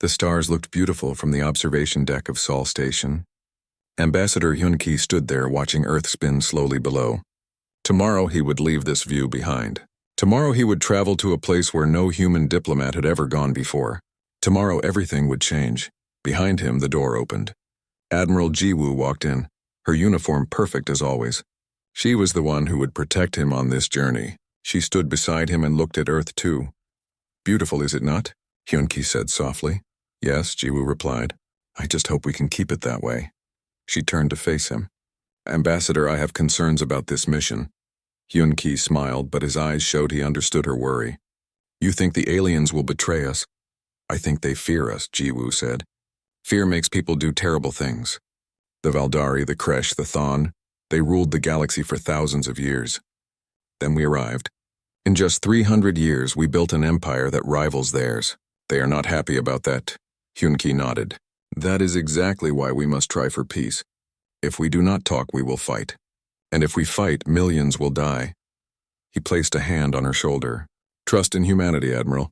The stars looked beautiful from the observation deck of Sol Station. Ambassador Hyun-ki stood there watching Earth spin slowly below. Tomorrow he would leave this view behind. Tomorrow he would travel to a place where no human diplomat had ever gone before. Tomorrow everything would change. Behind him the door opened. Admiral Ji-woo walked in, her uniform perfect as always. She was the one who would protect him on this journey. She stood beside him and looked at Earth too. "Beautiful, is it not?" Hyun-ki said softly. "Yes," Ji-woo replied. "I just hope we can keep it that way." She turned to face him. "Ambassador, I have concerns about this mission." Hyun-ki smiled, but his eyes showed he understood her worry. "You think the aliens will betray us?" "I think they fear us," Ji-woo said. "Fear makes people do terrible things. The Valdari, the Kresh, the Thon, they ruled the galaxy for thousands of years. Then we arrived. In just 300 years, we built an empire that rivals theirs. They are not happy about that." Hyun-ki nodded. "That is exactly why we must try for peace. If we do not talk, we will fight. And if we fight, millions will die." He placed a hand on her shoulder. "Trust in humanity, Admiral.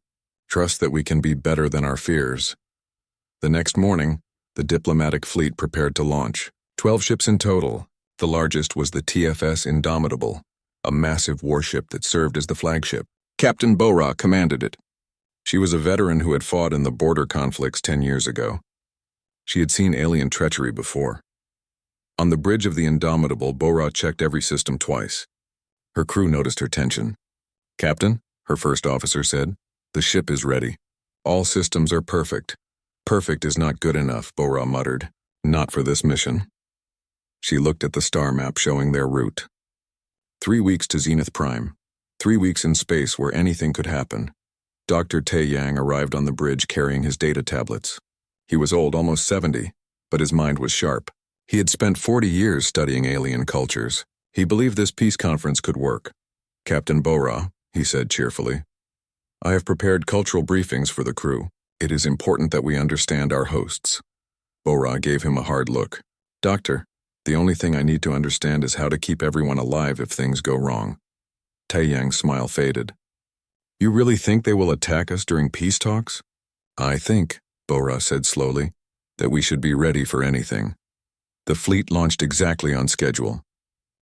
Trust that we can be better than our fears." The next morning, the diplomatic fleet prepared to launch. 12 ships in total. The largest was the TFS Indomitable, a massive warship that served as the flagship. Captain Bo-ra commanded it. She was a veteran who had fought in the border conflicts 10 years ago. She had seen alien treachery before. On the bridge of the Indomitable, Bo-ra checked every system twice. Her crew noticed her tension. "Captain," her first officer said, "the ship is ready. All systems are perfect." "Perfect is not good enough," Bo-ra muttered. "Not for this mission." She looked at the star map showing their route. 3 weeks to Zenith Prime. 3 weeks in space where anything could happen. Dr. Tae-yang arrived on the bridge carrying his data tablets. He was old, almost 70, but his mind was sharp. He had spent 40 years studying alien cultures. He believed this peace conference could work. "Captain Bo-ra," he said cheerfully, "I have prepared cultural briefings for the crew. It is important that we understand our hosts." Bo-ra gave him a hard look. "Doctor, the only thing I need to understand is how to keep everyone alive if things go wrong." Tae-yang's smile faded. "You really think they will attack us during peace talks?" "I think," Bo-ra said slowly, "that we should be ready for anything." The fleet launched exactly on schedule.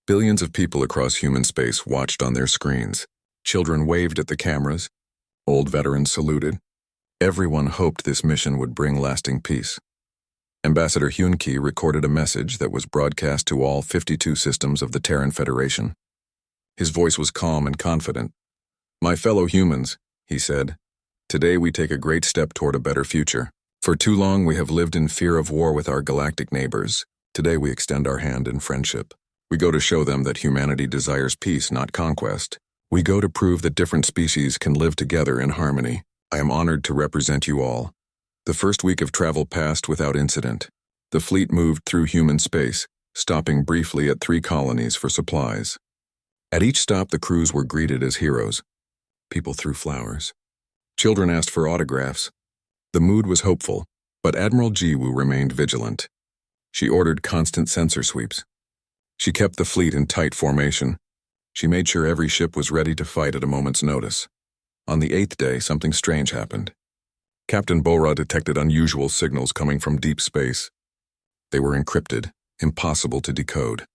Billions of people across human space watched on their screens. Children waved at the cameras. Old veterans saluted. Everyone hoped this mission would bring lasting peace. Ambassador Hyun-ki recorded a message that was broadcast to all 52 systems of the Terran Federation. His voice was calm and confident. "My fellow humans," he said, "today we take a great step toward a better future. For too long we have lived in fear of war with our galactic neighbors. Today we extend our hand in friendship. We go to show them that humanity desires peace, not conquest. We go to prove that different species can live together in harmony. I am honored to represent you all." The first week of travel passed without incident. The fleet moved through human space, stopping briefly at 3 colonies for supplies. At each stop the crews were greeted as heroes. People threw flowers. Children asked for autographs. The mood was hopeful, but Admiral Ji-woo remained vigilant. She ordered constant sensor sweeps. She kept the fleet in tight formation. She made sure every ship was ready to fight at a moment's notice. On the 8th day, something strange happened. Captain Bo-ra detected unusual signals coming from deep space. They were encrypted, impossible to decode.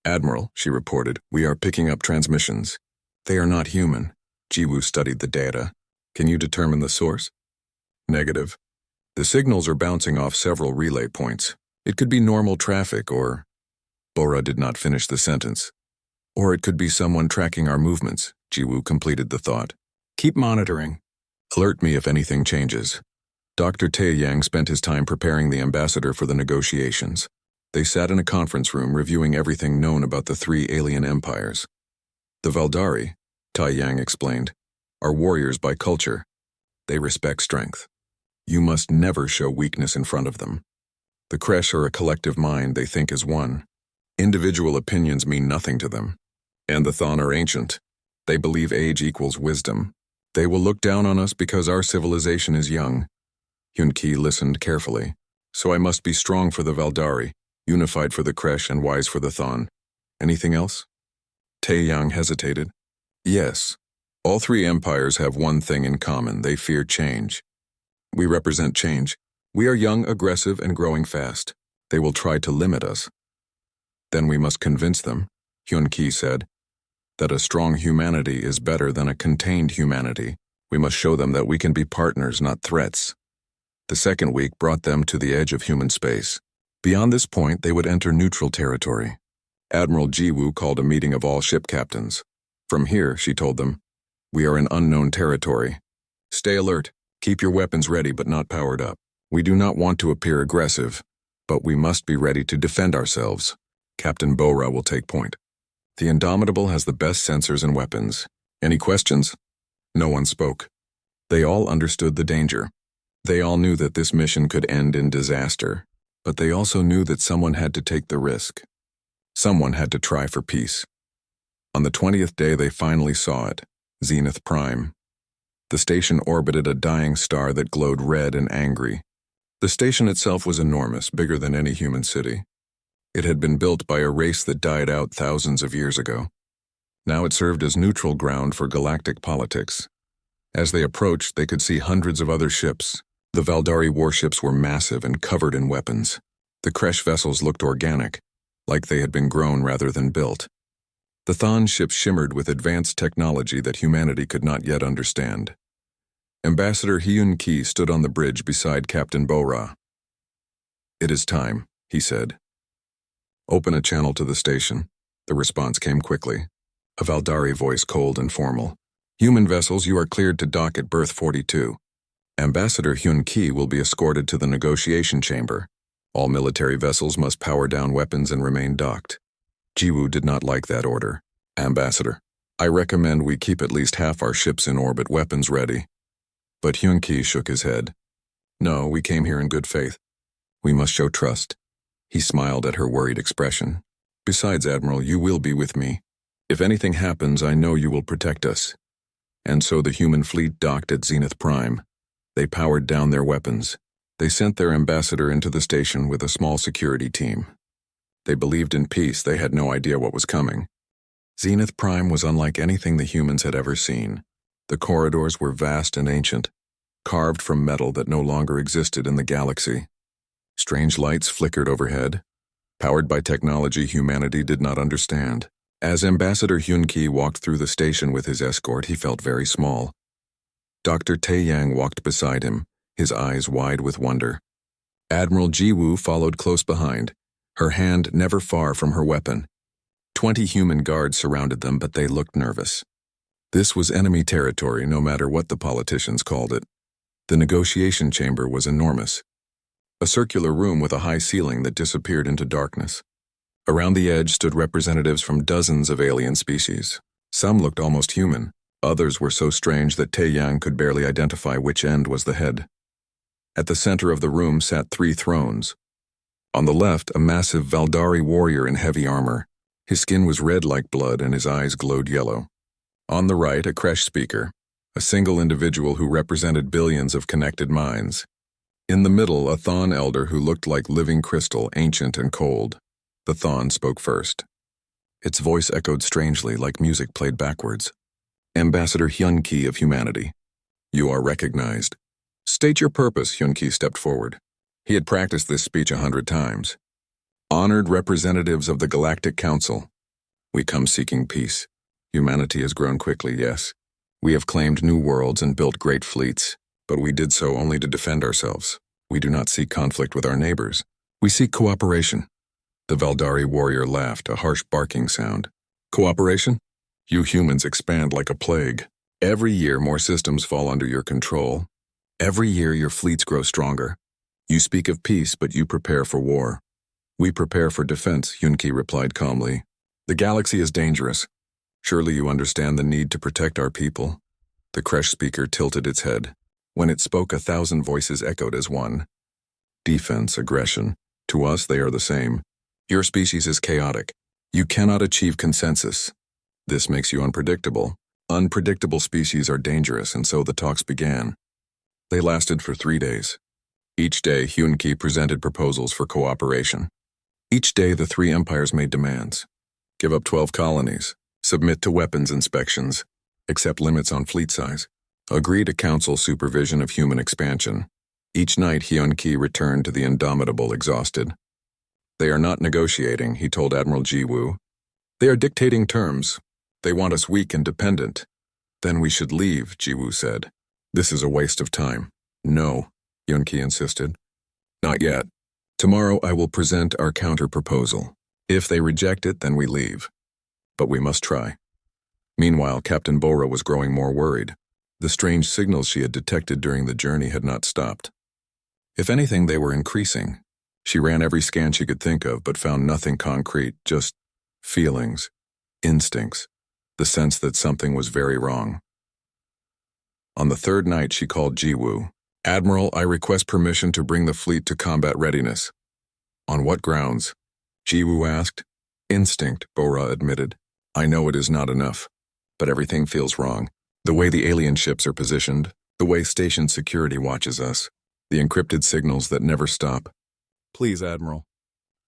"Admiral," she reported, "we are picking up transmissions. They are not human." Ji-woo studied the data. "Can you determine the source?" "Negative. The signals are bouncing off several relay points. It could be normal traffic or—" Bo-ra did not finish the sentence. "Or it could be someone tracking our movements," Ji-woo completed the thought. "Keep monitoring. Alert me if anything changes." Dr. Tae-yang spent his time preparing the ambassador for the negotiations. They sat in a conference room reviewing everything known about the 3 alien empires. "The Valdari," Tae-yang explained, "are warriors by culture. They respect strength. You must never show weakness in front of them. The Kresh are a collective mind they think as one. Individual opinions mean nothing to them. And the Thon are ancient. They believe age equals wisdom. They will look down on us because our civilization is young." Hyun-ki listened carefully. "So I must be strong for the Valdari, unified for the Kresh, and wise for the Thon. Anything else?" Tae-yang hesitated. "Yes. All 3 empires have one thing in common. They fear change. We represent change. We are young, aggressive, and growing fast. They will try to limit us. Then we must convince them, Hyun-Ki said, that a strong humanity is better than a contained humanity. We must show them that we can be partners, not threats. The second week brought them to the edge of human space. Beyond this point, they would enter neutral territory. Admiral Jiwoo called a meeting of all ship captains. From here, she told them, we are in unknown territory. Stay alert. Keep your weapons ready but not powered up. We do not want to appear aggressive, but we must be ready to defend ourselves. Captain Bora will take point. The Indomitable has the best sensors and weapons. Any questions? No one spoke. They all understood the danger. They all knew that this mission could end in disaster, but they also knew that someone had to take the risk. Someone had to try for peace. On the 20th day, they finally saw it, Zenith Prime. The station orbited a dying star that glowed red and angry. The station itself was enormous, bigger than any human city. It had been built by a race that died out thousands of years ago. Now it served as neutral ground for galactic politics. As they approached, they could see hundreds of other ships. The Valdari warships were massive and covered in weapons. The Kresh vessels looked organic, like they had been grown rather than built. The Thon ships shimmered with advanced technology that humanity could not yet understand. Ambassador Hyun-Ki stood on the bridge beside Captain Bora. It is time, he said. Open a channel to the station. The response came quickly. A Valdari voice, cold and formal. Human vessels, you are cleared to dock at berth 42. Ambassador Hyun-Ki will be escorted to the negotiation chamber. All military vessels must power down weapons and remain docked. Jiwoo did not like that order. Ambassador, I recommend we keep at least half our ships in orbit, weapons ready. But Hyun-Ki shook his head. No, we came here in good faith. We must show trust. He smiled at her worried expression. Besides, Admiral, you will be with me. If anything happens, I know you will protect us. And so the human fleet docked at Zenith Prime. They powered down their weapons. They sent their ambassador into the station with a small security team. They believed in peace. They had no idea what was coming. Zenith Prime was unlike anything the humans had ever seen. The corridors were vast and ancient, carved from metal that no longer existed in the galaxy. Strange lights flickered overhead, powered by technology humanity did not understand. As Ambassador Hyun-Ki walked through the station with his escort, he felt very small. Dr. Tae-Yang walked beside him, his eyes wide with wonder. Admiral Jiwoo followed close behind, her hand never far from her weapon. 20 human guards surrounded them, but they looked nervous. This was enemy territory, no matter what the politicians called it. The negotiation chamber was enormous. A circular room with a high ceiling that disappeared into darkness. Around the edge stood representatives from dozens of alien species. Some looked almost human. Others were so strange that Tae-Yang could barely identify which end was the head. At the center of the room sat 3 thrones. On the left, a massive Valdari warrior in heavy armor. His skin was red like blood and his eyes glowed yellow. On the right, a Kresh speaker, a single individual who represented billions of connected minds. In the middle, a Thon elder who looked like living crystal, ancient and cold. The Thon spoke first. Its voice echoed strangely, like music played backwards. Ambassador Hyun-Ki of humanity. You are recognized. State your purpose, Hyun-Ki stepped forward. He had practiced this speech 100 times. Honored representatives of the Galactic Council. We come seeking peace. Humanity has grown quickly, yes. We have claimed new worlds and built great fleets, but we did so only to defend ourselves. We do not seek conflict with our neighbors. We seek cooperation. The Valdari warrior laughed, a harsh barking sound. Cooperation? You humans expand like a plague. Every year more systems fall under your control. Every year your fleets grow stronger. You speak of peace, but you prepare for war. We prepare for defense, Hyun-Ki replied calmly. The galaxy is dangerous. Surely you understand the need to protect our people. The Kresh speaker tilted its head. When it spoke, 1,000 voices echoed as one. Defense, aggression. To us, they are the same. Your species is chaotic. You cannot achieve consensus. This makes you unpredictable. Unpredictable species are dangerous, and so the talks began. They lasted for 3 days. Each day, Hyun-Ki presented proposals for cooperation. Each day, the 3 empires made demands. Give up 12 colonies. Submit to weapons inspections. Accept limits on fleet size. Agree to council supervision of human expansion. Each night, Hyun-Ki returned to the Indomitable exhausted. They are not negotiating, he told Admiral Ji-woo. They are dictating terms. They want us weak and dependent. Then we should leave, Ji-woo said. This is a waste of time. No, Hyun-Ki insisted. Not yet. Tomorrow I will present our counter-proposal. If they reject it, then we leave. But we must try. Meanwhile, Captain Bora was growing more worried. The strange signals she had detected during the journey had not stopped. If anything, they were increasing. She ran every scan she could think of, but found nothing concrete, just feelings, instincts, the sense that something was very wrong. On the third night, she called Ji-woo. Admiral, I request permission to bring the fleet to combat readiness. On what grounds? Ji-woo asked. Instinct, Bora admitted. I know it is not enough, but everything feels wrong. The way the alien ships are positioned, the way station security watches us, the encrypted signals that never stop. Please, Admiral.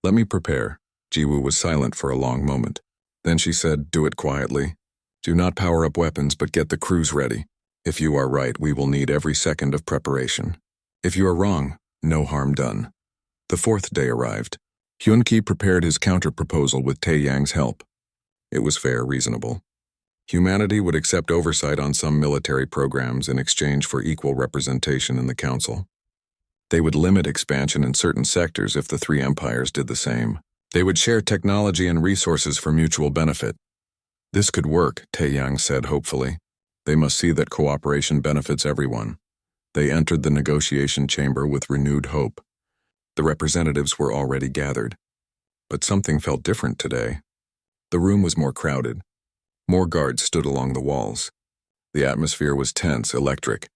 Let me prepare. Ji-woo was silent for a long moment. Then she said, do it quietly. Do not power up weapons, but get the crews ready. If you are right, we will need every second of preparation. If you are wrong, no harm done. The fourth day arrived. Hyun-Ki prepared his counter-proposal with Tae-Yang's help. It was fair, reasonable. Humanity would accept oversight on some military programs in exchange for equal representation in the Council. They would limit expansion in certain sectors if the three empires did the same. They would share technology and resources for mutual benefit. This could work, Tae-Yang said hopefully. They must see that cooperation benefits everyone. They entered the negotiation chamber with renewed hope. The representatives were already gathered. But something felt different today. The room was more crowded. More guards stood along the walls. The atmosphere was tense, electric.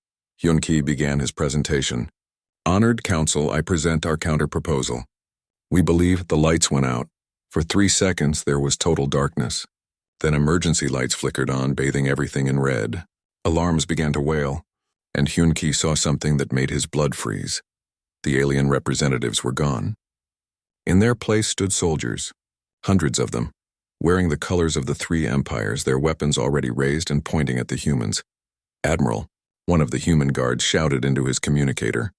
Hyun-Ki began his presentation. Honored Council, I present our counter-proposal. We believe the lights went out. For 3 seconds, there was total darkness. Then emergency lights flickered on, bathing everything in red. Alarms began to wail, and Hyun-Ki saw something that made his blood freeze. The alien representatives were gone. In their place stood soldiers, hundreds of them, wearing the colors of the three empires, their weapons already raised and pointing at the humans. Admiral, one of the human guards shouted into his communicator.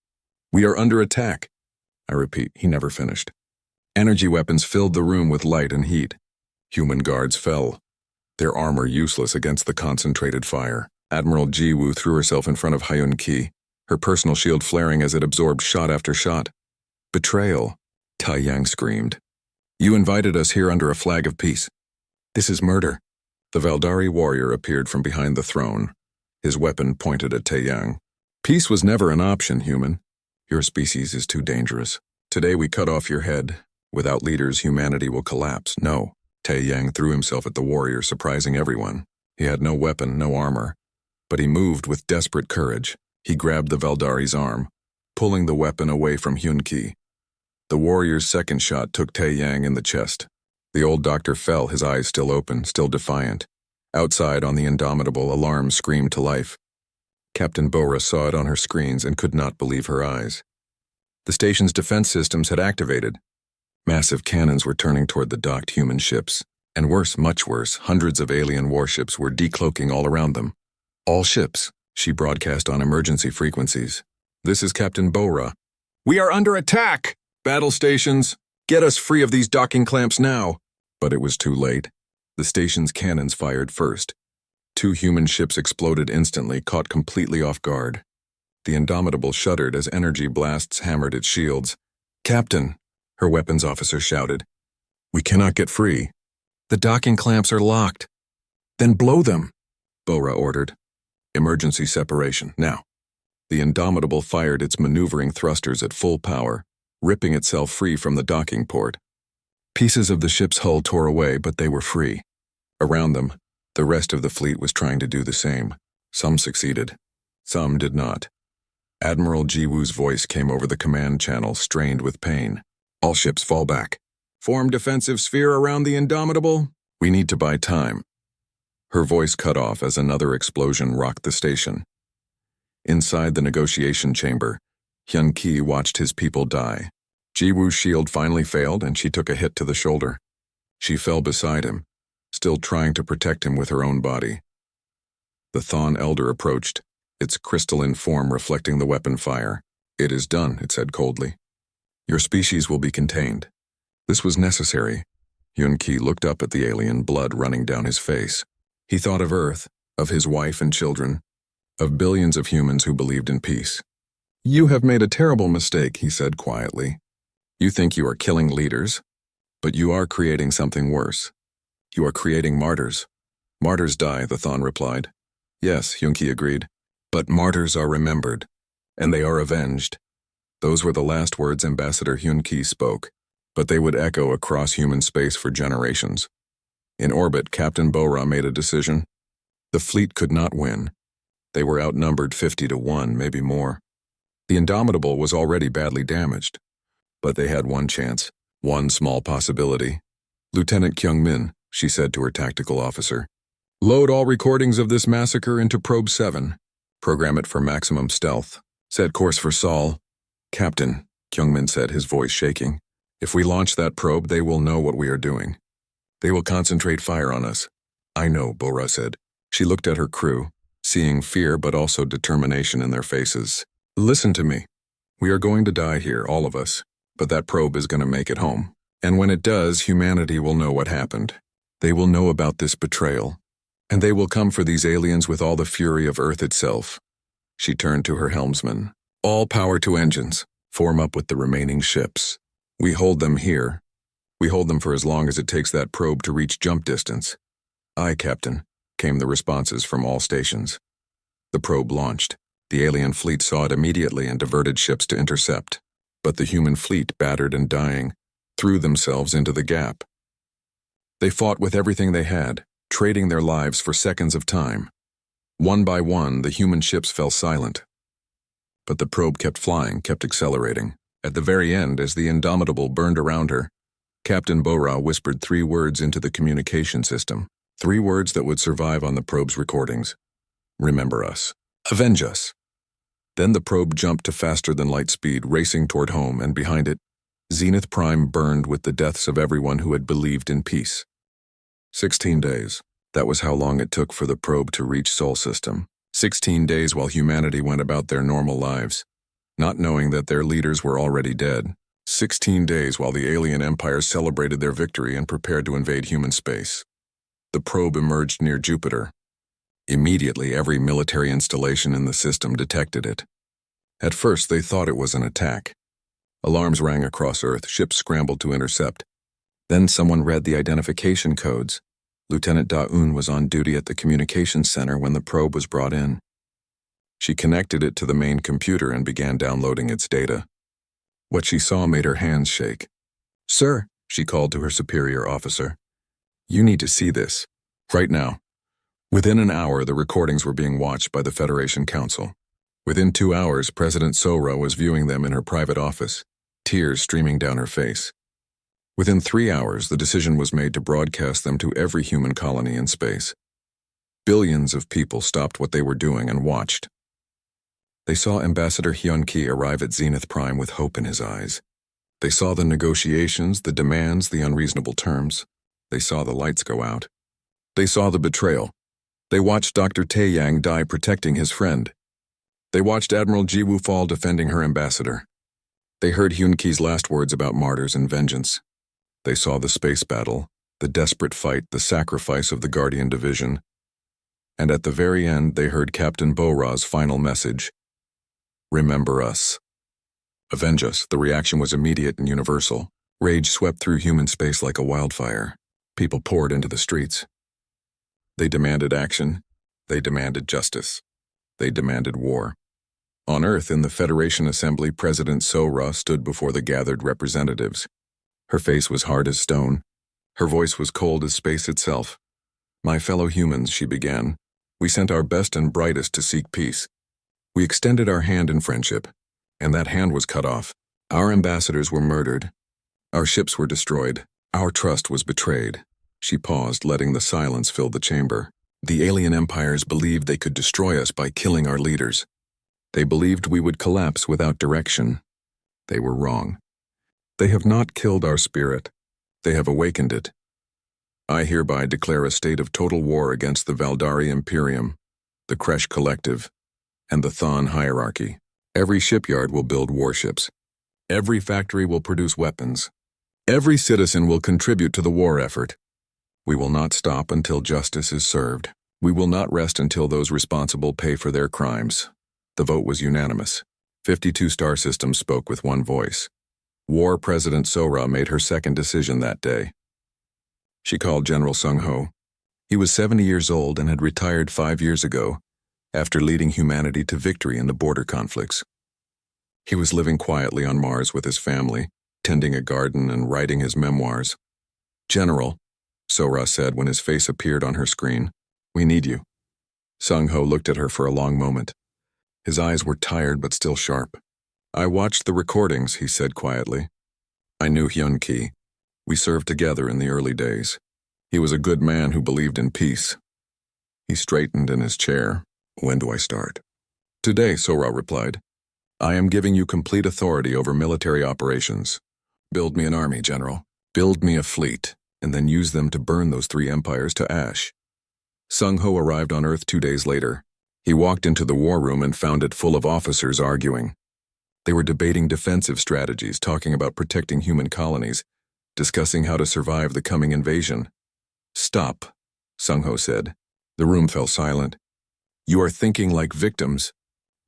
We are under attack. I repeat, he never finished. Energy weapons filled the room with light and heat. Human guards fell, their armor useless against the concentrated fire. Admiral Ji-woo threw herself in front of Hyun-Ki, her personal shield flaring as it absorbed shot after shot. Betrayal, Tae-Yang screamed. You invited us here under a flag of peace. This is murder. The Valdari warrior appeared from behind the throne, his weapon pointed at Tae-Yang. Peace was never an option, human. Your species is too dangerous. Today we cut off your head. Without leaders, humanity will collapse. No. Tae-Yang threw himself at the warrior, surprising everyone. He had no weapon, no armor. But he moved with desperate courage. He grabbed the Valdari's arm, pulling the weapon away from Hyun-Ki. The warrior's second shot took Tae-Yang in the chest. The old doctor fell, his eyes still open, still defiant. Outside on the Indomitable, alarms screamed to life. Captain Bora saw it on her screens and could not believe her eyes. The station's defense systems had activated. Massive cannons were turning toward the docked human ships. And worse, much worse, hundreds of alien warships were decloaking all around them. All ships, she broadcast on emergency frequencies. This is Captain Bora. We are under attack! Battle stations, get us free of these docking clamps now! But it was too late. The station's cannons fired first. 2 human ships exploded instantly, caught completely off guard. The Indomitable shuddered as energy blasts hammered its shields. Captain, her weapons officer shouted. We cannot get free. The docking clamps are locked. Then blow them, Bora ordered. Emergency separation, now. The Indomitable fired its maneuvering thrusters at full power, ripping itself free from the docking port. Pieces of the ship's hull tore away, but they were free. Around them, the rest of the fleet was trying to do the same. Some succeeded. Some did not. Admiral Ji-woo's voice came over the command channel, strained with pain. All ships fall back. Form defensive sphere around the Indomitable. We need to buy time. Her voice cut off as another explosion rocked the station. Inside the negotiation chamber, Hyun-Ki watched his people die. Ji-woo's shield finally failed and she took a hit to the shoulder. She fell beside him, still trying to protect him with her own body. The Thon Elder approached, its crystalline form reflecting the weapon fire. It is done, it said coldly. Your species will be contained. This was necessary. Hyun-Ki looked up at the alien, blood running down his face. He thought of Earth, of his wife and children, of billions of humans who believed in peace. You have made a terrible mistake, he said quietly. You think you are killing leaders, but you are creating something worse. You are creating martyrs. Martyrs die, the Thon replied. Yes, Hyun-Ki agreed, but martyrs are remembered, and they are avenged. Those were the last words Ambassador Hyun-Ki spoke, but they would echo across human space for generations. In orbit, Captain Bo-Ra made a decision. The fleet could not win. They were outnumbered 50-1, maybe more. The Indomitable was already badly damaged, but they had one chance, one small possibility. Lieutenant Kyung-min, she said to her tactical officer, load all recordings of this massacre into Probe 7. Program it for maximum stealth. Set course for Sol. Captain, Kyung-min said, his voice shaking. If we launch that probe, they will know what we are doing. They will concentrate fire on us. I know, Bo-Ra said. She looked at her crew, seeing fear but also determination in their faces. Listen to me. We are going to die here, all of us, but that probe is going to make it home. And when it does, humanity will know what happened. They will know about this betrayal. And they will come for these aliens with all the fury of Earth itself. She turned to her helmsman. All power to engines. Form up with the remaining ships. We hold them here. We hold them for as long as it takes that probe to reach jump distance. Aye, Captain, came the responses from all stations. The probe launched. The alien fleet saw it immediately and diverted ships to intercept. But the human fleet, battered and dying, threw themselves into the gap. They fought with everything they had, trading their lives for seconds of time. One by one, the human ships fell silent. But the probe kept flying, kept accelerating. At the very end, as the Indomitable burned around her, Captain Bo-Ra whispered 3 words into the communication system. 3 words that would survive on the probe's recordings. Remember us. Avenge us. Then the probe jumped to faster-than-light speed, racing toward home, and behind it, Zenith Prime burned with the deaths of everyone who had believed in peace. 16 days. That was how long it took for the probe to reach Sol System. 16 days while humanity went about their normal lives, not knowing that their leaders were already dead. 16 days while the alien empires celebrated their victory and prepared to invade human space. The probe emerged near Jupiter. Immediately, every military installation in the system detected it. At first, they thought it was an attack. Alarms rang across Earth, ships scrambled to intercept. Then someone read the identification codes. Lieutenant Da-Un was on duty at the communications center when the probe was brought in. She connected it to the main computer and began downloading its data. What she saw made her hands shake. Sir, she called to her superior officer. You need to see this. Right now. Within an hour, the recordings were being watched by the Federation Council. Within 2 hours, President Sora was viewing them in her private office, tears streaming down her face. Within 3 hours, the decision was made to broadcast them to every human colony in space. Billions of people stopped what they were doing and watched. They saw Ambassador Hyun-Ki arrive at Zenith Prime with hope in his eyes. They saw the negotiations, the demands, the unreasonable terms. They saw the lights go out. They saw the betrayal. They watched Dr. Taeyang die protecting his friend. They watched Admiral Jiwoo fall defending her ambassador. They heard Hyun-Ki's last words about martyrs and vengeance. They saw the space battle, the desperate fight, the sacrifice of the Guardian Division. And at the very end, they heard Captain Bo-Ra's final message. Remember us. Avenge us. The reaction was immediate and universal. Rage swept through human space like a wildfire. People poured into the streets. They demanded action. They demanded justice. They demanded war. On Earth, in the Federation Assembly, President Sora stood before the gathered representatives. Her face was hard as stone. Her voice was cold as space itself. My fellow humans, she began, we sent our best and brightest to seek peace. We extended our hand in friendship, and that hand was cut off. Our ambassadors were murdered. Our ships were destroyed. Our trust was betrayed. She paused, letting the silence fill the chamber. The alien empires believed they could destroy us by killing our leaders. They believed we would collapse without direction. They were wrong. They have not killed our spirit. They have awakened it. I hereby declare a state of total war against the Valdari Imperium, the Kresh Collective, and the Thon hierarchy. Every shipyard will build warships. Every factory will produce weapons. Every citizen will contribute to the war effort. We will not stop until justice is served. We will not rest until those responsible pay for their crimes. The vote was unanimous. 52 star systems spoke with one voice. War President Sora made her second decision that day. She called General Sung Ho. He was 70 years old and had retired 5 years ago, after leading humanity to victory in the border conflicts. He was living quietly on Mars with his family, tending a garden and writing his memoirs. "General," Sora said when his face appeared on her screen, "we need you." Sung Ho looked at her for a long moment. His eyes were tired but still sharp. "I watched the recordings," he said quietly. "I knew Hyun Ki. We served together in the early days. He was a good man who believed in peace." He straightened in his chair. "When do I start?" "Today," Sora replied. "I am giving you complete authority over military operations. Build me an army, General. Build me a fleet, and then use them to burn those 3 empires to ash." Sung Ho arrived on Earth 2 days later. He walked into the war room and found it full of officers arguing. They were debating defensive strategies, talking about protecting human colonies, discussing how to survive the coming invasion. "Stop," Sung Ho said. The room fell silent. "You are thinking like victims."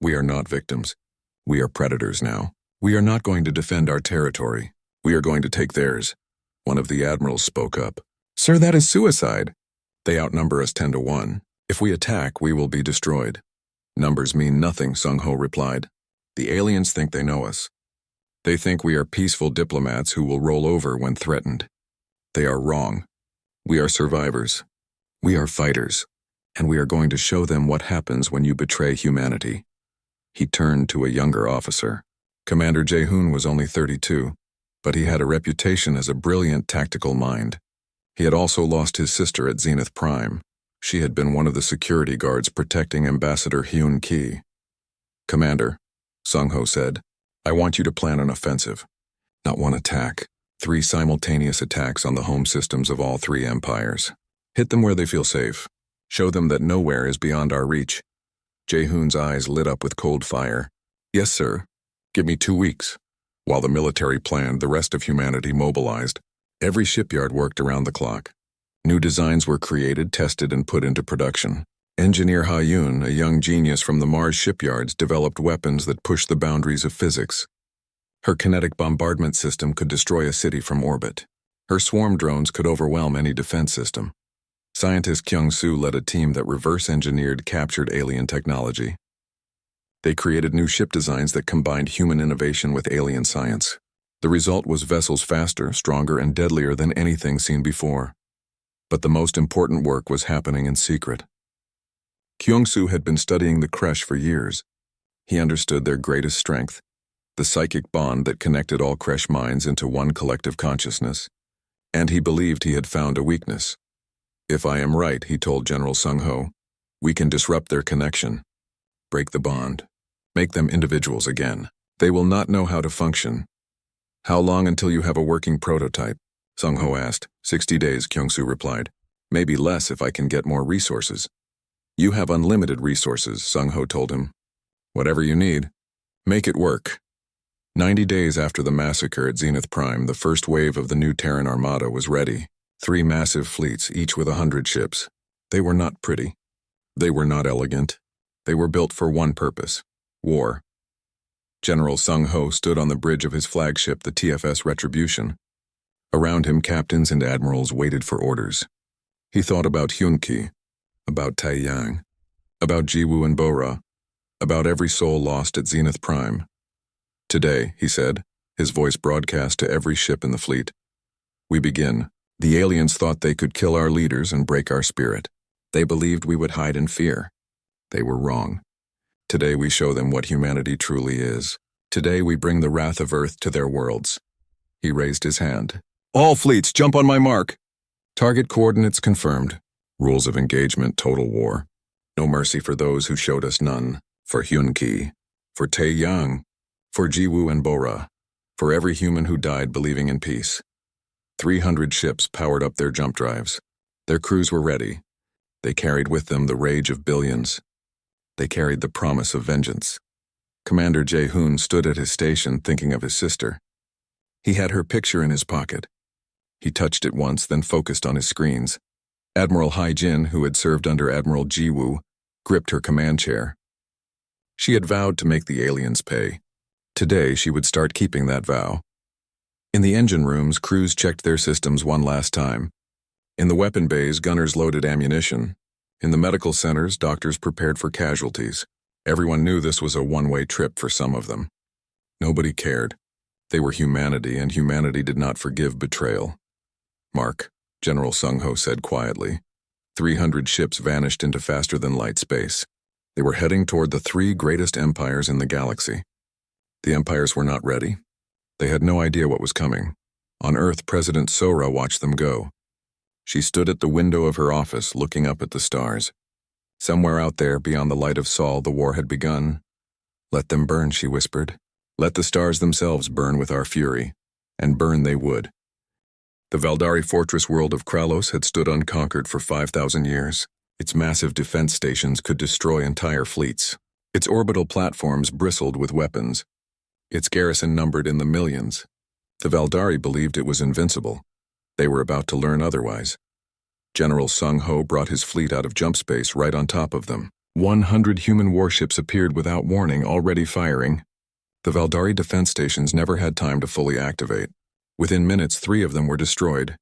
"We are not victims. We are predators now. We are not going to defend our territory. We are going to take theirs." One of the admirals spoke up. "Sir, that is suicide." "They outnumber us 10 to 1. If we attack, we will be destroyed." "Numbers mean nothing," Sung Ho replied. "The aliens think they know us. They think we are peaceful diplomats who will roll over when threatened. They are wrong. We are survivors. We are fighters. And we are going to show them what happens when you betray humanity." He turned to a younger officer. Commander Jae-hoon was only 32, but he had a reputation as a brilliant tactical mind. He had also lost his sister at Zenith Prime. She had been one of the security guards protecting Ambassador Hyun Ki. "Commander," Sung Ho said, "I want you to plan an offensive. Not one attack. 3 simultaneous attacks on the home systems of all 3 empires. Hit them where they feel safe. Show them that nowhere is beyond our reach." Jae-hoon's eyes lit up with cold fire. "Yes, sir. Give me 2 weeks." While the military planned, the rest of humanity mobilized. Every shipyard worked around the clock. New designs were created, tested, and put into production. Engineer Ha-yoon, a young genius from the Mars shipyards, developed weapons that pushed the boundaries of physics. Her kinetic bombardment system could destroy a city from orbit. Her swarm drones could overwhelm any defense system. Scientist Kyung-soo led a team that reverse-engineered captured alien technology. They created new ship designs that combined human innovation with alien science. The result was vessels faster, stronger, and deadlier than anything seen before. But the most important work was happening in secret. Kyung-soo had been studying the Kresh for years. He understood their greatest strength, the psychic bond that connected all Kresh minds into one collective consciousness. And he believed he had found a weakness. "If I am right," he told General Sung Ho, "we can disrupt their connection, break the bond, make them individuals again. They will not know how to function." "How long until you have a working prototype?" Sung Ho asked. 60 days, Kyung-soo replied. "Maybe less if I can get more resources." "You have unlimited resources," Sung Ho told him. "Whatever you need. Make it work." 90 days after the massacre at Zenith Prime, the first wave of the new Terran Armada was ready. 3 massive fleets, each with 100 ships. They were not pretty. They were not elegant. They were built for one purpose: war. General Sung Ho stood on the bridge of his flagship, the TFS Retribution. Around him, captains and admirals waited for orders. He thought about Hyun Ki, about Taeyang, about Jiwoo and Bora, about every soul lost at Zenith Prime. "Today," he said, his voice broadcast to every ship in the fleet, "we begin. The aliens thought they could kill our leaders and break our spirit. They believed we would hide in fear. They were wrong. Today we show them what humanity truly is. Today we bring the wrath of Earth to their worlds." He raised his hand. "All fleets, jump on my mark." Target coordinates confirmed. Rules of engagement: total war. No mercy for those who showed us none. For Hyun Ki. For Taeyang. For Jiwoo and Bora. For every human who died believing in peace. 300 ships powered up their jump drives. Their crews were ready. They carried with them the rage of billions. They carried the promise of vengeance. Commander Jae-hoon stood at his station thinking of his sister. He had her picture in his pocket. He touched it once, then focused on his screens. Admiral Hai-jin, who had served under Admiral Ji-woo, gripped her command chair. She had vowed to make the aliens pay. Today, she would start keeping that vow. In the engine rooms, crews checked their systems one last time. In the weapon bays, gunners loaded ammunition. In the medical centers, doctors prepared for casualties. Everyone knew this was a one-way trip for some of them. Nobody cared. They were humanity, and humanity did not forgive betrayal. "Mark," General Sung-ho said quietly. 300 ships vanished into faster-than-light space. They were heading toward the 3 greatest empires in the galaxy. The empires were not ready. They had no idea what was coming. On Earth, President Sora watched them go. She stood at the window of her office, looking up at the stars. Somewhere out there, beyond the light of Sol, the war had begun. "Let them burn," she whispered. "Let the stars themselves burn with our fury." And burn they would. The Valdari fortress world of Kralos had stood unconquered for 5,000 years. Its massive defense stations could destroy entire fleets. Its orbital platforms bristled with weapons. Its garrison numbered in the millions. The Valdari believed it was invincible. They were about to learn otherwise. General Sung-ho brought his fleet out of jump space right on top of them. 100 human warships appeared without warning, already firing. The Valdari defense stations never had time to fully activate. Within minutes, 3 of them were destroyed.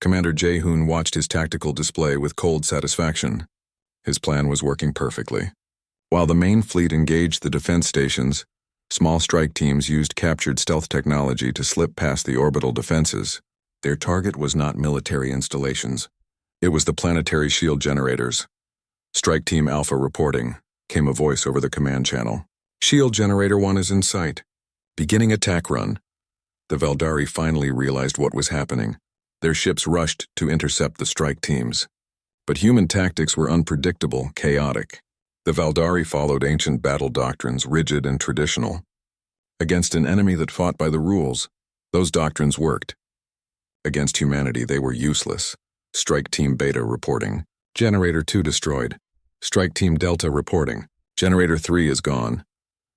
Commander Jae-hoon watched his tactical display with cold satisfaction. His plan was working perfectly. While the main fleet engaged the defense stations, small strike teams used captured stealth technology to slip past the orbital defenses. Their target was not military installations. It was the planetary shield generators. "Strike Team Alpha reporting," came a voice over the command channel. "Shield Generator 1 is in sight. Beginning attack run." The Valdari finally realized what was happening. Their ships rushed to intercept the strike teams. But human tactics were unpredictable, chaotic. The Valdari followed ancient battle doctrines, rigid and traditional. Against an enemy that fought by the rules, those doctrines worked. Against humanity, they were useless. Strike Team Beta reporting. Generator 2 destroyed. Strike Team Delta reporting. Generator 3 is gone.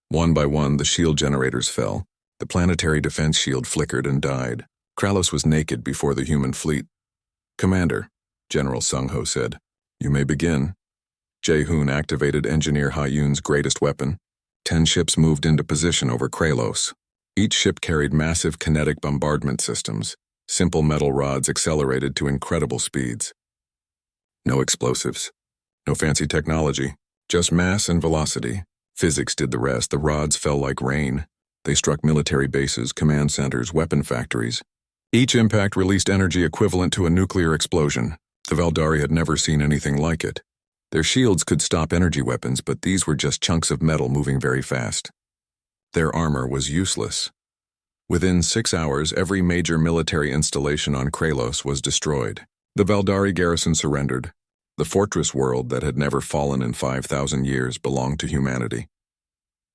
One by one, the shield generators fell. The planetary defense shield flickered and died. Kralos was naked before the human fleet. "Commander," General Sung-ho said, "you may begin." Jae-hoon activated Engineer Ha-yoon's greatest weapon. 10 ships moved into position over Kralos. Each ship carried massive kinetic bombardment systems. Simple metal rods accelerated to incredible speeds. No explosives. No fancy technology. Just mass and velocity. Physics did the rest. The rods fell like rain. They struck military bases, command centers, weapon factories. Each impact released energy equivalent to a nuclear explosion. The Valdari had never seen anything like it. Their shields could stop energy weapons, but these were just chunks of metal moving very fast. Their armor was useless. Within 6 hours, every major military installation on Kralos was destroyed. The Valdari garrison surrendered. The fortress world that had never fallen in 5,000 years belonged to humanity.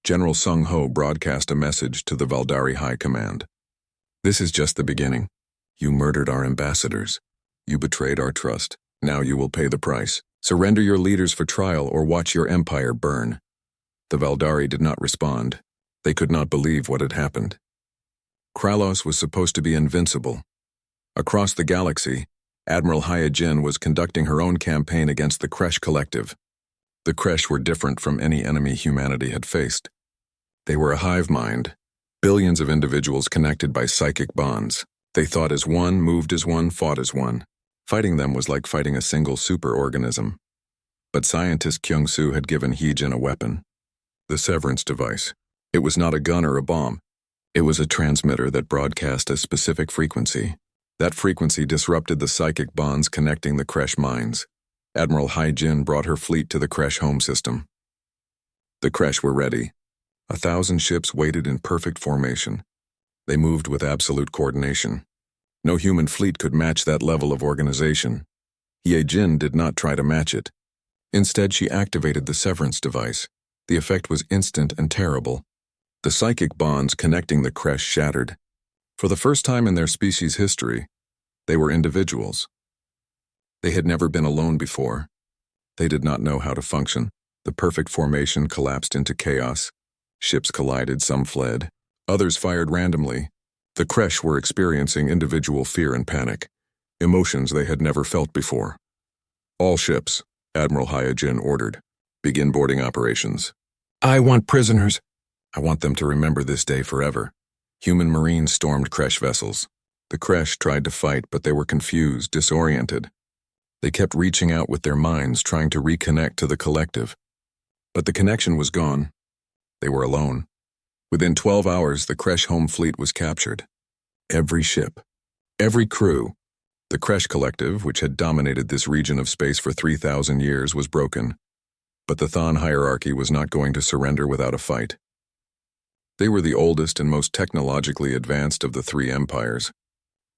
General Sung-ho broadcast a message to the Valdari High Command. "This is just the beginning. You murdered our ambassadors. You betrayed our trust. Now you will pay the price. Surrender your leaders for trial or watch your empire burn." The Valdari did not respond. They could not believe what had happened. Kralos was supposed to be invincible. Across the galaxy, Admiral Hai-jin was conducting her own campaign against the Kresh Collective. The Kresh were different from any enemy humanity had faced. They were a hive mind, billions of individuals connected by psychic bonds. They thought as one, moved as one, fought as one. Fighting them was like fighting a single superorganism. But scientist Kyung-soo had given Hee-jin a weapon. The severance device. It was not a gun or a bomb. It was a transmitter that broadcast a specific frequency. That frequency disrupted the psychic bonds connecting the Kresh minds. Admiral Hai-jin brought her fleet to the Kresh home system. The Kresh were ready. 1,000 ships waited in perfect formation. They moved with absolute coordination. No human fleet could match that level of organization. Hee-jin did not try to match it. Instead, she activated the severance device. The effect was instant and terrible. The psychic bonds connecting the Kresh shattered. For the first time in their species' history, they were individuals. They had never been alone before. They did not know how to function. The perfect formation collapsed into chaos. Ships collided, some fled. Others fired randomly. The Kresh were experiencing individual fear and panic, emotions they had never felt before. All ships, Admiral Hyojin ordered, begin boarding operations. I want prisoners. I want them to remember this day forever. Human Marines stormed Kresh vessels. The Kresh tried to fight, but they were confused, disoriented. They kept reaching out with their minds, trying to reconnect to the collective. But the connection was gone. They were alone. Within 12 hours, the Kresh home fleet was captured. Every ship, every crew. The Kresh collective, which had dominated this region of space for 3,000 years, was broken. But the Thon hierarchy was not going to surrender without a fight. They were the oldest and most technologically advanced of the three empires.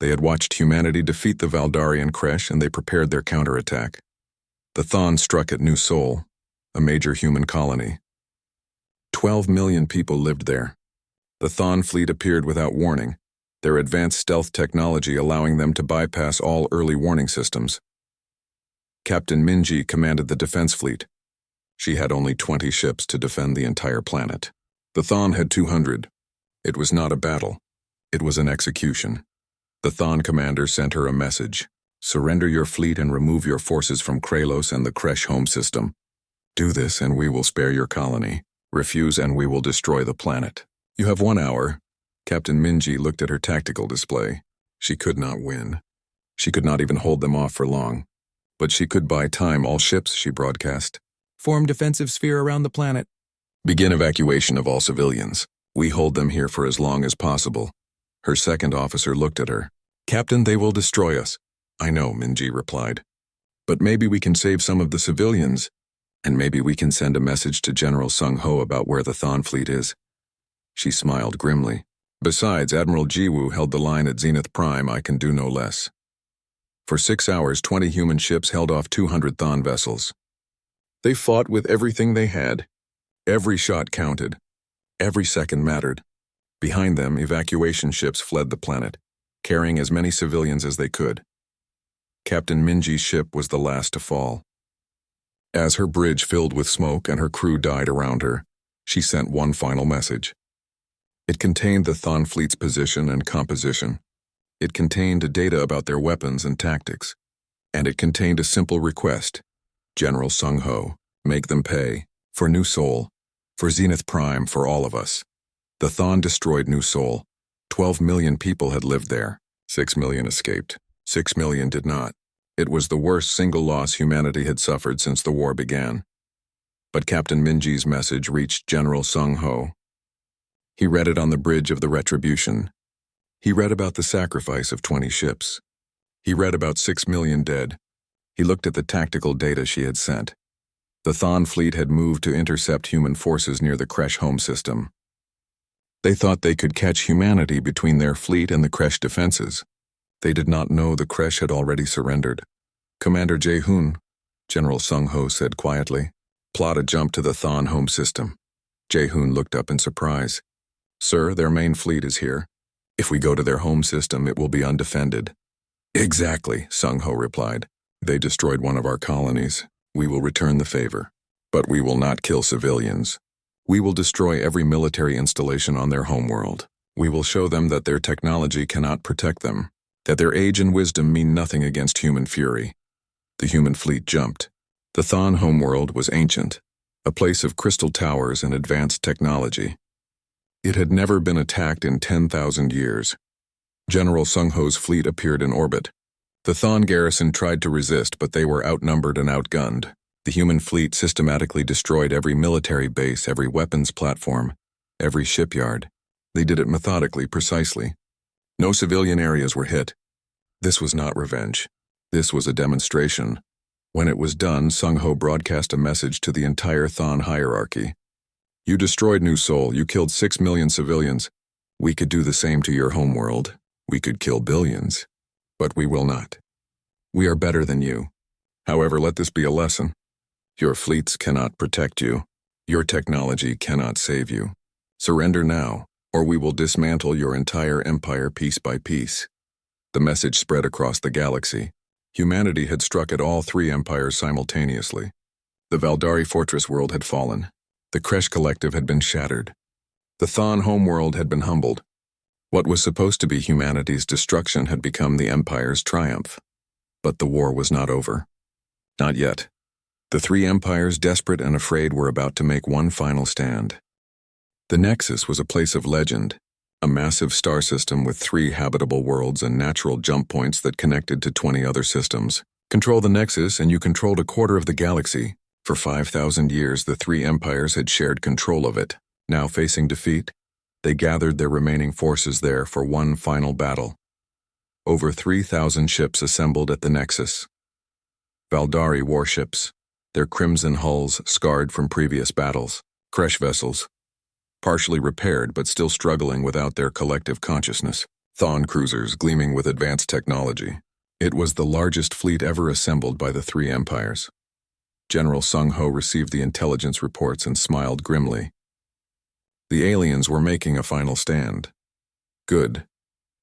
They had watched humanity defeat the Valdarian Kresh, and they prepared their counterattack. The Thon struck at New Sol, a major human colony. 12 million people lived there. The Thon fleet appeared without warning, their advanced stealth technology allowing them to bypass all early warning systems. Captain Minji commanded the defense fleet. She had only 20 ships to defend the entire planet. The Thon had 200. It was not a battle. It was an execution. The Thon commander sent her a message. Surrender your fleet and remove your forces from Kralos and the Kresh home system. Do this and we will spare your colony. Refuse and we will destroy the planet. You have 1 hour. Captain Minji looked at her tactical display. She could not win. She could not even hold them off for long. But she could buy time. All ships, she broadcast. Form defensive sphere around the planet. Begin evacuation of all civilians. We hold them here for as long as possible. Her second officer looked at her. Captain, they will destroy us. I know, Minji replied. But maybe we can save some of the civilians. And maybe we can send a message to General Sung Ho about where the Thon fleet is. She smiled grimly. Besides, Admiral Jiwoo held the line at Zenith Prime. I can do no less. For 6 hours, 20 human ships held off 200 Thon vessels. They fought with everything they had. Every shot counted. Every second mattered. Behind them, evacuation ships fled the planet, carrying as many civilians as they could. Captain Minji's ship was the last to fall. As her bridge filled with smoke and her crew died around her, she sent one final message. It contained the Thon fleet's position and composition. It contained data about their weapons and tactics. And it contained a simple request. General Sung Ho, make them pay. For New Sol. For Zenith Prime, for all of us. The Thon destroyed New Sol. 12 million people had lived there. 6 million escaped. 6 million did not. It was the worst single loss humanity had suffered since the war began. But Captain Minji's message reached General Sung Ho. He read it on the bridge of the Retribution. He read about the sacrifice of 20 ships. He read about 6 million dead. He looked at the tactical data she had sent. The Thon fleet had moved to intercept human forces near the Kresh home system. They thought they could catch humanity between their fleet and the Kresh defenses. They did not know the Kresh had already surrendered. Commander Jae-hoon, General Sung Ho said quietly, plot a jump to the Thon home system. Jae-hoon looked up in surprise. Sir, their main fleet is here. If we go to their home system, it will be undefended. Exactly, Sung Ho replied. They destroyed one of our colonies. We will return the favor. But we will not kill civilians. We will destroy every military installation on their homeworld. We will show them that their technology cannot protect them, that their age and wisdom mean nothing against human fury. The human fleet jumped. The Thon homeworld was ancient, a place of crystal towers and advanced technology. It had never been attacked in 10,000 years. General Sung Ho's fleet appeared in orbit. The Thon garrison tried to resist, but they were outnumbered and outgunned. The human fleet systematically destroyed every military base, every weapons platform, every shipyard. They did it methodically, precisely. No civilian areas were hit. This was not revenge. This was a demonstration. When it was done, Sung Ho broadcast a message to the entire Thon hierarchy. You destroyed New Sol. You killed 6 million civilians. We could do the same to your homeworld. We could kill billions. But we will not. We are better than you. However, let this be a lesson. Your fleets cannot protect you. Your technology cannot save you. Surrender now, or we will dismantle your entire empire piece by piece. The message spread across the galaxy. Humanity had struck at all three empires simultaneously. The Valdari fortress world had fallen. The Kresh collective had been shattered. The Thon homeworld had been humbled. What was supposed to be humanity's destruction had become the Empire's triumph. But the war was not over. Not yet. The three empires, desperate and afraid, were about to make one final stand. The Nexus was a place of legend, a massive star system with 3 habitable worlds and natural jump points that connected to 20 other systems. Control the Nexus and you controlled a quarter of the galaxy. For 5,000 years, the 3 empires had shared control of it. Now facing defeat, they gathered their remaining forces there for one final battle. Over 3,000 ships assembled at the Nexus. Valdari warships, their crimson hulls scarred from previous battles. Kresh vessels, partially repaired but still struggling without their collective consciousness. Thon cruisers gleaming with advanced technology. It was the largest fleet ever assembled by the 3 empires. General Sung Ho received the intelligence reports and smiled grimly. The aliens were making a final stand. Good.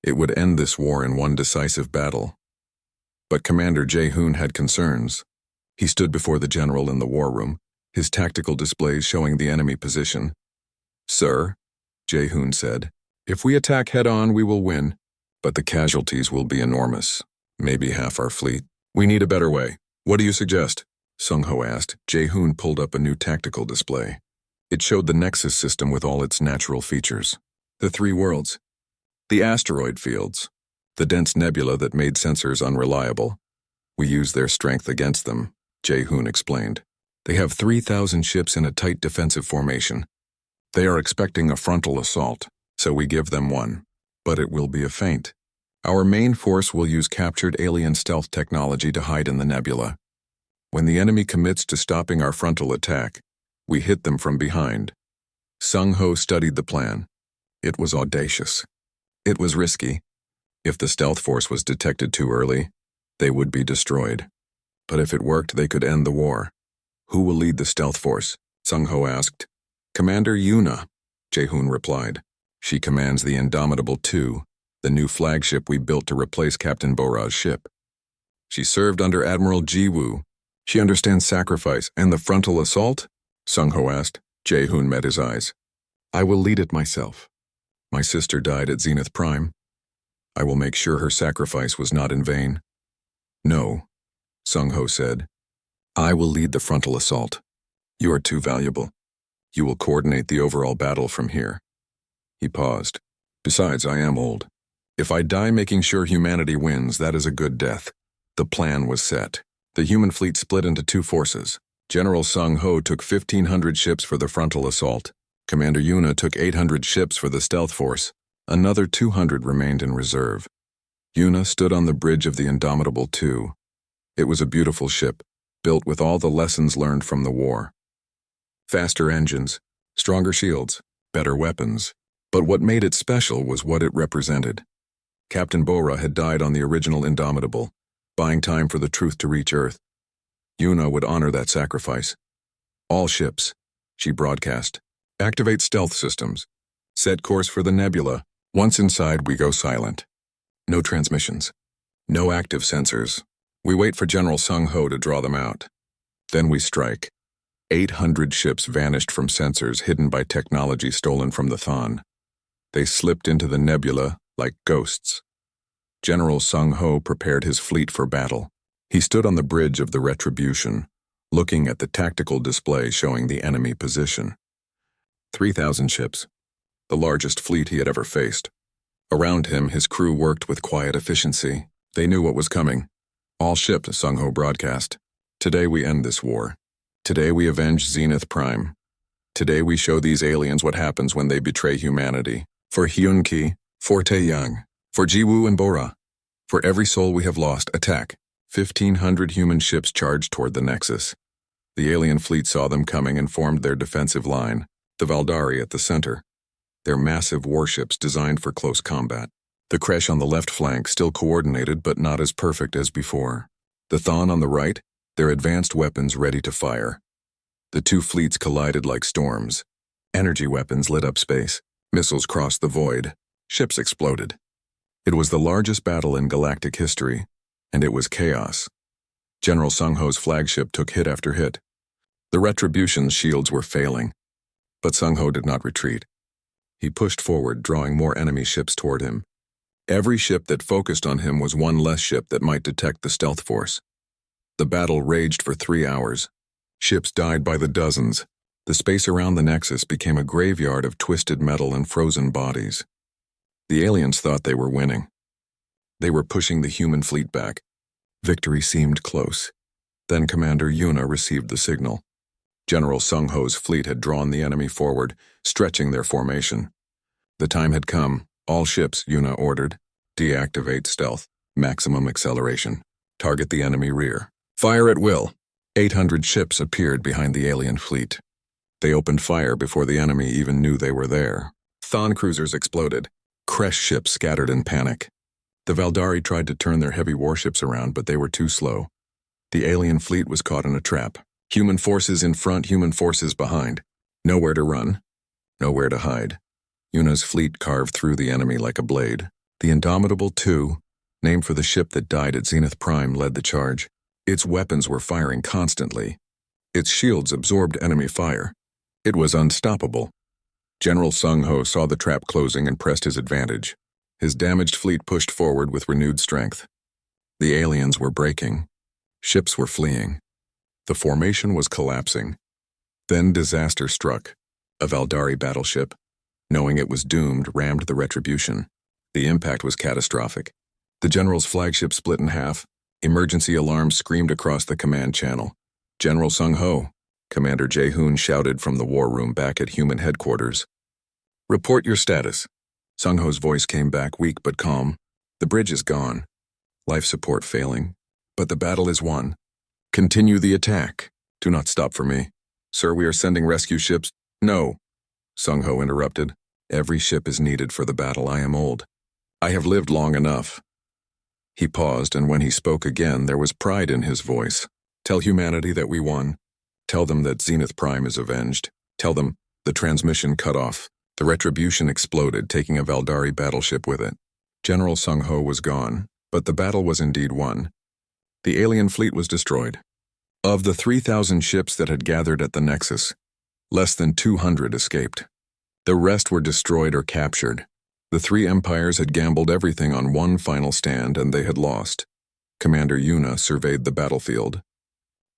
It would end this war in one decisive battle. But Commander Jae-hoon had concerns. He stood before the general in the war room, his tactical displays showing the enemy position. "Sir," Jae-hoon said, "if we attack head-on, we will win, but the casualties will be enormous. Maybe half our fleet. We need a better way. What do you suggest?" Sung Ho asked. Jae-hoon pulled up a new tactical display. It showed the Nexus system with all its natural features. The 3 worlds. The asteroid fields. The dense nebula that made sensors unreliable. We use their strength against them, Jae-hoon explained. They have 3,000 ships in a tight defensive formation. They are expecting a frontal assault, so we give them one. But it will be a feint. Our main force will use captured alien stealth technology to hide in the nebula. When the enemy commits to stopping our frontal attack, we hit them from behind. Sung Ho studied the plan. It was audacious. It was risky. If the stealth force was detected too early, they would be destroyed. But if it worked, they could end the war. Who will lead the stealth force? Sung Ho asked. Commander Yuna, Jae-hoon replied. She commands the Indomitable II, the new flagship we built to replace Captain Bora's ship. She served under Admiral Ji-woo. She understands sacrifice and the frontal assault? Sung Ho asked. Jae-hoon met his eyes. I will lead it myself. My sister died at Zenith Prime. I will make sure her sacrifice was not in vain. No, Sung Ho said. I will lead the frontal assault. You are too valuable. You will coordinate the overall battle from here. He paused. Besides, I am old. If I die making sure humanity wins, that is a good death. The plan was set. The human fleet split into 2 forces. General Sung Ho took 1,500 ships for the frontal assault. Commander Yuna took 800 ships for the stealth force. Another 200 remained in reserve. Yuna stood on the bridge of the Indomitable II. It was a beautiful ship, built with all the lessons learned from the war. Faster engines, stronger shields, better weapons. But what made it special was what it represented. Captain Bora had died on the original Indomitable, buying time for the truth to reach Earth. Yuna would honor that sacrifice. All ships, she broadcast, activate stealth systems. Set course for the nebula. Once inside, we go silent. No transmissions. No active sensors. We wait for General Sung Ho to draw them out. Then we strike. 800 ships vanished from sensors hidden by technology stolen from the Thon. They slipped into the nebula like ghosts. General Sung Ho prepared his fleet for battle. He stood on the bridge of the Retribution, looking at the tactical display showing the enemy position. 3,000 ships, the largest fleet he had ever faced. Around him, his crew worked with quiet efficiency. They knew what was coming. All shipped, Sung Ho broadcast. Today we end this war. Today we avenge Zenith Prime. Today we show these aliens what happens when they betray humanity. For Hyun-ki, for Tae-young, for Ji-woo and Bora. For every soul we have lost, attack. 1,500 human ships charged toward the Nexus. The alien fleet saw them coming and formed their defensive line, the Valdari at the center. Their massive warships designed for close combat. The Kresh on the left flank still coordinated but not as perfect as before. The Thon on the right, their advanced weapons ready to fire. The 2 fleets collided like storms. Energy weapons lit up space. Missiles crossed the void. Ships exploded. It was the largest battle in galactic history, and it was chaos. General Sung Ho's flagship took hit after hit. The Retribution's shields were failing, but Sung Ho did not retreat. He pushed forward, drawing more enemy ships toward him. Every ship that focused on him was one less ship that might detect the stealth force. The battle raged for 3 hours. Ships died by the dozens. The space around the Nexus became a graveyard of twisted metal and frozen bodies. The aliens thought they were winning. They were pushing the human fleet back. Victory seemed close. Then Commander Yuna received the signal. General Sung Ho's fleet had drawn the enemy forward, stretching their formation. The time had come. All ships, Yuna ordered. Deactivate stealth. Maximum acceleration. Target the enemy rear. Fire at will. 800 ships appeared behind the alien fleet. They opened fire before the enemy even knew they were there. Thon cruisers exploded. Kresh ships scattered in panic. The Valdari tried to turn their heavy warships around, but they were too slow. The alien fleet was caught in a trap. Human forces in front, human forces behind. Nowhere to run. Nowhere to hide. Yuna's fleet carved through the enemy like a blade. The Indomitable II, named for the ship that died at Zenith Prime, led the charge. Its weapons were firing constantly. Its shields absorbed enemy fire. It was unstoppable. General Sung Ho saw the trap closing and pressed his advantage. His damaged fleet pushed forward with renewed strength. The aliens were breaking. Ships were fleeing. The formation was collapsing. Then disaster struck. A Valdari battleship, knowing it was doomed, rammed the Retribution. The impact was catastrophic. The general's flagship split in half. Emergency alarms screamed across the command channel. General Sung Ho, Commander Jae-hoon shouted from the war room back at human headquarters. Report your status. Sung Ho's voice came back, weak but calm. The bridge is gone. Life support failing. But the battle is won. Continue the attack. Do not stop for me. Sir, we are sending rescue ships. No. Sung Ho interrupted. Every ship is needed for the battle. I am old. I have lived long enough. He paused, and when he spoke again, there was pride in his voice. Tell humanity that we won. Tell them that Zenith Prime is avenged. Tell them the transmission cut off. The Retribution exploded, taking a Valdari battleship with it. General Sung Ho was gone, but the battle was indeed won. The alien fleet was destroyed. Of the 3,000 ships that had gathered at the Nexus, less than 200 escaped. The rest were destroyed or captured. The three empires had gambled everything on one final stand, and they had lost. Commander Yuna surveyed the battlefield.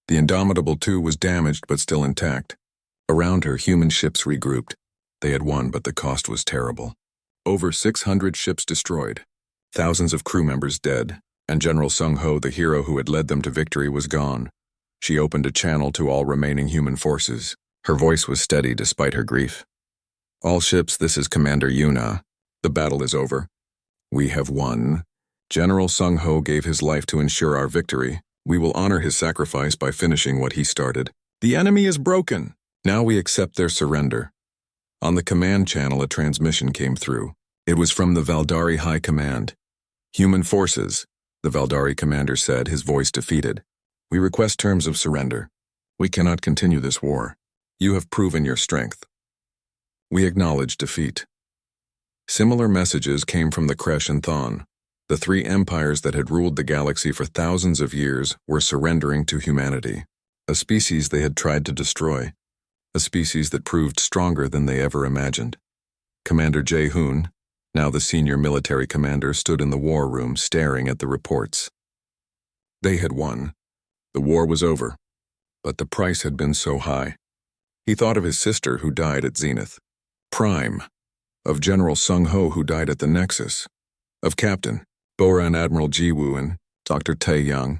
The Indomitable II was damaged but still intact. Around her, human ships regrouped. They had won, but the cost was terrible. Over 600 ships destroyed. Thousands of crew members dead. And General Sung Ho, the hero who had led them to victory, was gone. She opened a channel to all remaining human forces. Her voice was steady despite her grief. All ships, this is Commander Yuna. The battle is over. We have won. General Sung Ho gave his life to ensure our victory. We will honor his sacrifice by finishing what he started. The enemy is broken. Now we accept their surrender. On the command channel, a transmission came through. It was from the Valdari High Command. Human forces, the Valdari commander said, his voice defeated. We request terms of surrender. We cannot continue this war. You have proven your strength. We acknowledge defeat. Similar messages came from the Kresh and Thon. The three empires that had ruled the galaxy for thousands of years were surrendering to humanity, a species they had tried to destroy, a species that proved stronger than they ever imagined. Commander Jae-hoon, now the senior military commander, stood in the war room staring at the reports. They had won. The war was over, but the price had been so high. He thought of his sister who died at Zenith Prime, of General Sung Ho who died at the Nexus, of Captain Bora and Admiral Ji-woo and Dr. Tae-young,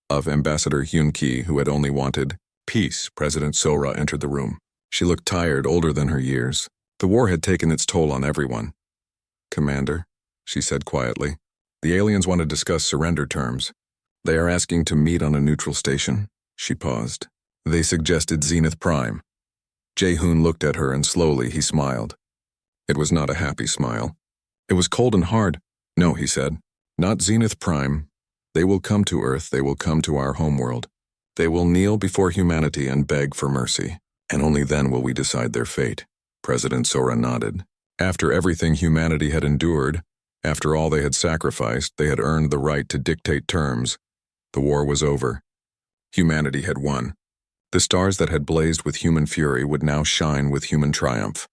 of Ambassador Hyun-ki who had only wanted peace. President Sora entered the room. She looked tired, older than her years. The war had taken its toll on everyone. Commander, she said quietly, the aliens want to discuss surrender terms. They are asking to meet on a neutral station. She paused. They suggested Zenith Prime. Jae-hoon looked at her and slowly he smiled. It was not a happy smile. It was cold and hard. No, he said, not Zenith Prime. They will come to Earth. They will come to our homeworld. They will kneel before humanity and beg for mercy. And only then will we decide their fate. President Sora nodded. After everything humanity had endured, after all they had sacrificed, they had earned the right to dictate terms. The war was over. Humanity had won. The stars that had blazed with human fury would now shine with human triumph.